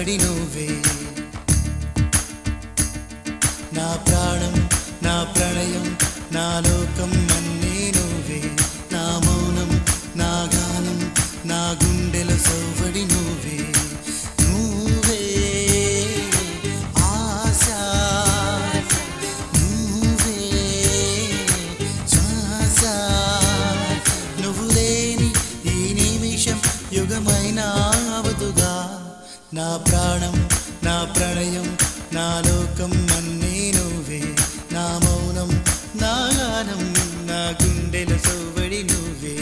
సౌవడి నువ్వే నా ప్రాణం నా ప్రణయం నా లోకం అన్నీ నువ్వే నా మౌనం నా గానం నా గుండెల సౌవడి నువ్వే నువ్వే ఆశ నువ్వే శ్వాస నువ్వు లేని ఈ నిమిషం యుగమైన అవదుగా నా ప్రాణం నా ప్రణయం నా లోకం అన్నీ నువ్వే నా మౌనం నా గానం నా గుండెల సౌవడి నువ్వే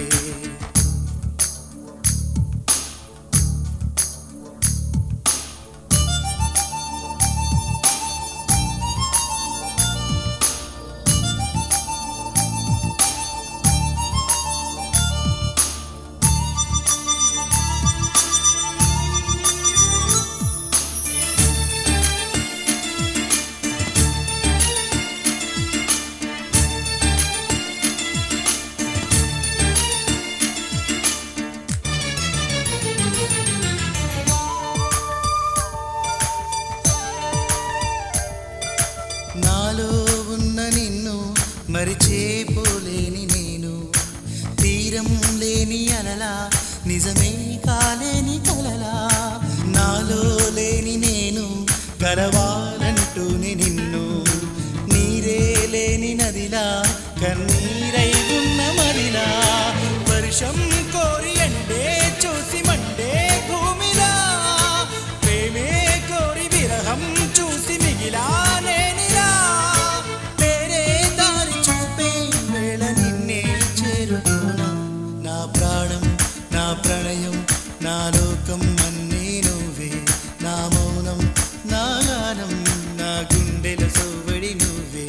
నాలో ఉన్న నిన్ను మరిచేపోలేని నేను తీరం లేని అలలా నిజమే కాలేని కలలా నాలో లేని నేను కలవాలంటూనే నిన్ను నీరే లేని నదిలా కన్నీరై ఉన్న మరిలా వర్షం కోరి ఎండే చూసి మండే భూమిలా ప్రేమే కోరి విరహం చూసి మిగిలా నా ప్రణయం నా లోకం అన్నీ నువ్వే నా మౌనం నా గానం నా గుండెల సౌవడి నువ్వే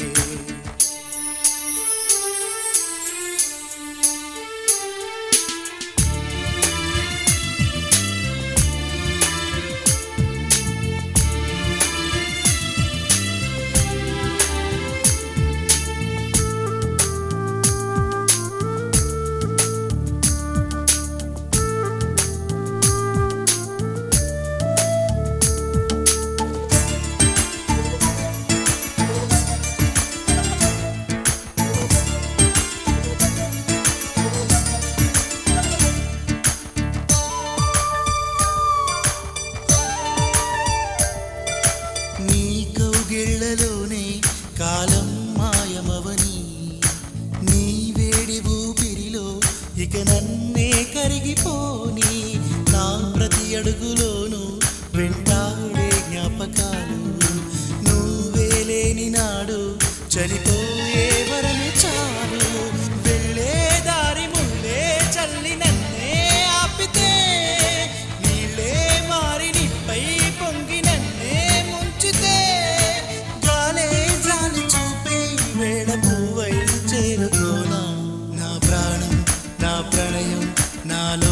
గిళ్ళలోనే కాలం మాయమవని నీ వేడి ఊపిరిలో ఇక నన్నే కరిగిపోని నా ప్రతి అడుగులోనూ వెంటాడే జ్ఞాపకాలు నువ్వే లేని నాడు చనిపోయే వరమే చాలు వెళ్ళే దారి ముల్లే చల్లి నన్నే ఆపితే నీళ్ళే మారి నిప్పై పొంగి నన్నే ముంచితే నా ప్రాణం నా ప్రణయం నాలో